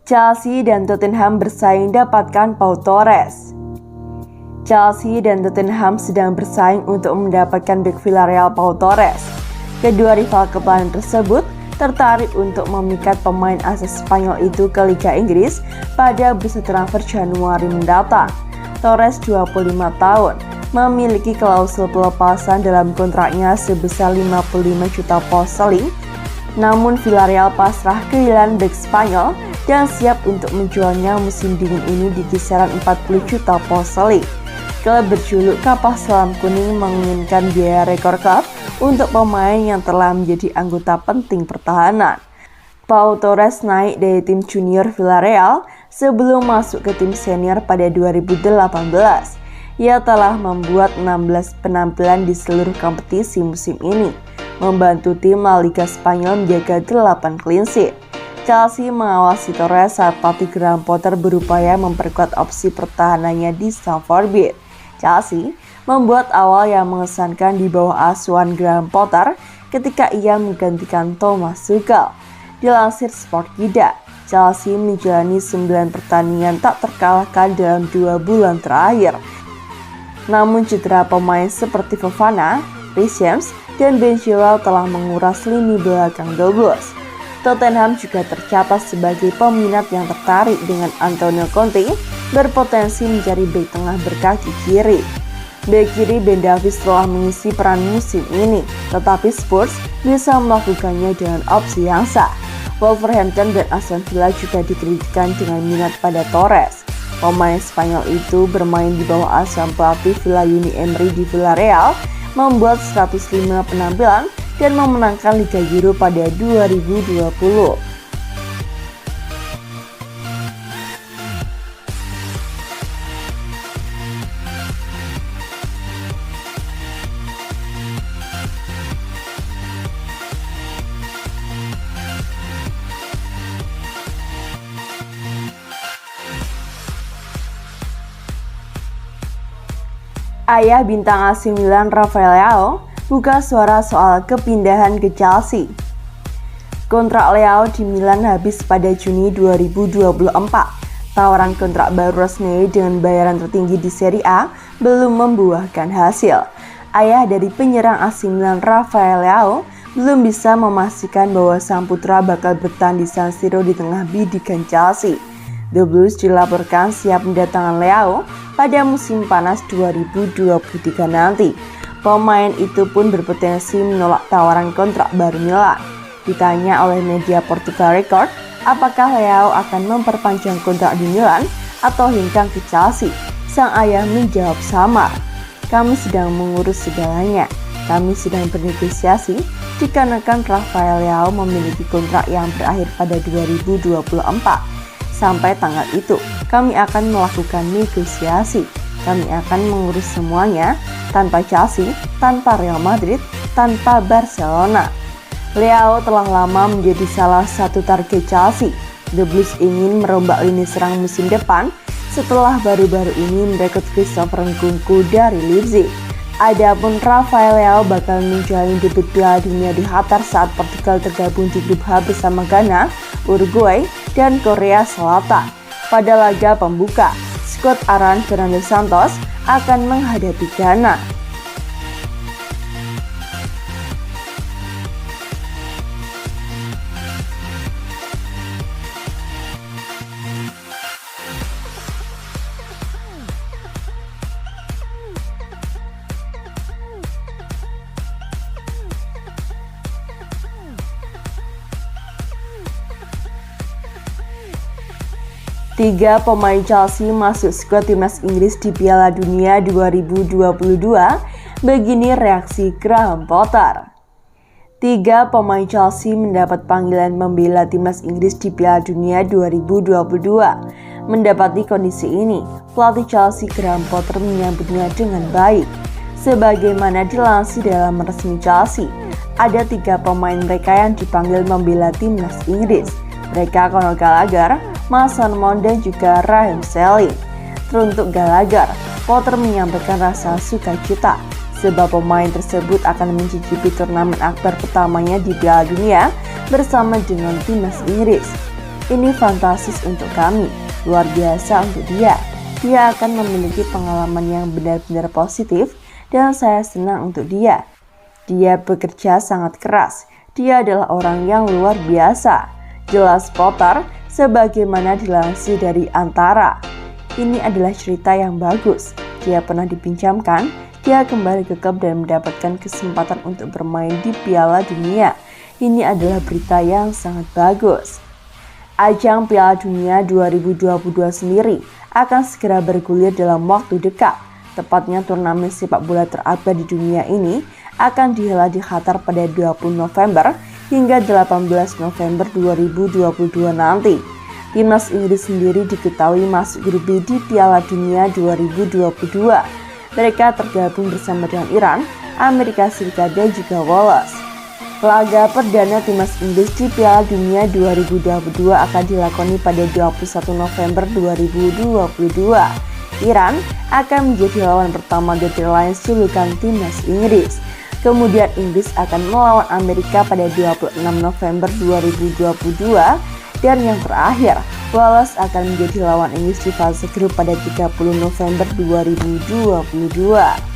Chelsea dan Tottenham bersaing dapatkan Pau Torres. Chelsea dan Tottenham sedang bersaing untuk mendapatkan bek Villarreal Pau Torres. Kedua rival kebelahan tersebut tertarik untuk memikat pemain asal Spanyol itu ke Liga Inggris pada bursa transfer Januari mendatang. Torres 25 tahun, memiliki klausul pelepasan dalam kontraknya sebesar 55 juta pound sterling. Namun Villarreal pasrah kehilangan bek Spanyol dan siap untuk menjualnya musim dingin ini di kisaran 40 juta pound sterling. Klub berjuluk Kapal Selam Kuning menginginkan biaya rekor klub untuk pemain yang telah menjadi anggota penting pertahanan. Pau Torres naik dari tim junior Villarreal sebelum masuk ke tim senior pada 2018. Ia telah membuat 16 penampilan di seluruh kompetisi musim ini, membantu tim La Liga Spanyol menjaga 8 clean sheet. Chelsea mengawasi Torres saat pelatih Graham Potter berupaya memperkuat opsi pertahanannya di Stamford Bridge. Chelsea membuat awal yang mengesankan di bawah asuhan Graham Potter ketika ia menggantikan Thomas Tuchel. Dilansir Sportgida, Chelsea menjalani 9 pertandingan tak terkalahkan dalam 2 bulan terakhir. Namun cedera pemain seperti Fofana, Reece James, dan Ben Chilwell telah menguras lini belakang The Blues. Tottenham juga tercatat sebagai peminat yang tertarik dengan Antonio Conte, berpotensi mencari bek tengah berkaki kiri. Bek kiri Ben Davies telah mengisi peran musim ini, tetapi Spurs bisa melakukannya dengan opsi yang sah. Wolverhampton dan Aston Villa juga dikreditkan dengan minat pada Torres. Pemain Spanyol itu bermain di bawah asuhan pelatih Villa Unai Emery di Villarreal, membuat 105 penampilan dan memenangkan Liga Euro pada 2020. Ayah bintang AC Milan Rafael Leao buka suara soal kepindahan ke Chelsea. Kontrak Leao di Milan habis pada Juni 2024. Tawaran kontrak baru resmi dengan bayaran tertinggi di Serie A belum membuahkan hasil. Ayah dari penyerang AC Milan Rafael Leao belum bisa memastikan bahwa sang putra bakal bertahan di San Siro di tengah bidikan Chelsea. The Blues dilaporkan siap mendatangkan Leao pada musim panas 2023 nanti. Pemain itu pun berpotensi menolak tawaran kontrak baru Milan. Ditanya oleh media Portugal Record, apakah Leao akan memperpanjang kontrak di Milan atau hengkang ke Chelsea, sang ayah menjawab samar. Kami sedang mengurus segalanya. Kami sedang bernegosiasi dikarenakan Rafael Leao memiliki kontrak yang berakhir pada 2024. Sampai tanggal itu, kami akan melakukan negosiasi. Kami akan mengurus semuanya tanpa Chelsea, tanpa Real Madrid, tanpa Barcelona. Leao telah lama menjadi salah satu target Chelsea. The Blues ingin merombak lini serang musim depan setelah baru-baru ini merekrut Christopher Nkunku dari Leipzig. Adapun Rafael Leao bakal menjalani debut Piala Dunia di Qatar saat Portugal tergabung di grup H bersama Ghana, Uruguay, dan Korea Selatan. Pada laga pembuka, skuad arahan Fernando Santos akan menghadapi Ghana. Tiga pemain Chelsea masuk skuad timnas Inggris di Piala Dunia 2022. Begini reaksi Graham Potter. Tiga pemain Chelsea mendapat panggilan membela timnas Inggris di Piala Dunia 2022. Mendapati kondisi ini, pelatih Chelsea Graham Potter menyambutnya dengan baik. Sebagaimana dilansir dalam resmi Chelsea, ada tiga pemain mereka yang dipanggil membela timnas Inggris. Mereka Conor Gallagher, Mason Mount, dan juga Raheem Sterling. Teruntuk Gallagher, Potter menyampaikan rasa sukacita sebab pemain tersebut akan mencicipi turnamen akbar pertamanya di Piala Dunia bersama dengan timnas Inggris. Ini fantastis untuk kami, luar biasa untuk dia. Dia akan memiliki pengalaman yang benar-benar positif dan saya senang untuk dia. Dia bekerja sangat keras. Dia adalah orang yang luar biasa. Jelas Potter, sebagaimana dilansir dari Antara. Ini adalah cerita yang bagus. Dia pernah dipinjamkan, dia kembali ke klub dan mendapatkan kesempatan untuk bermain di Piala Dunia. Ini adalah berita yang sangat bagus. Ajang Piala Dunia 2022 sendiri akan segera bergulir dalam waktu dekat. Tepatnya turnamen sepak bola terabad di dunia ini akan dihelat di Qatar pada 20 November hingga 18 November 2022 nanti. Timnas Inggris sendiri diketahui masuk grup B di Piala Dunia 2022. Mereka tergabung bersama dengan Iran, Amerika Serikat dan juga Wales. Laga perdana Timnas Inggris di Piala Dunia 2022 akan dilakoni pada 21 November 2022. Iran akan menjadi lawan pertama dari Lions julukan Timnas Inggris. Kemudian Inggris akan melawan Amerika pada 26 November 2022. Dan yang terakhir, Wales akan menjadi lawan Inggris di fase grup pada 30 November 2022.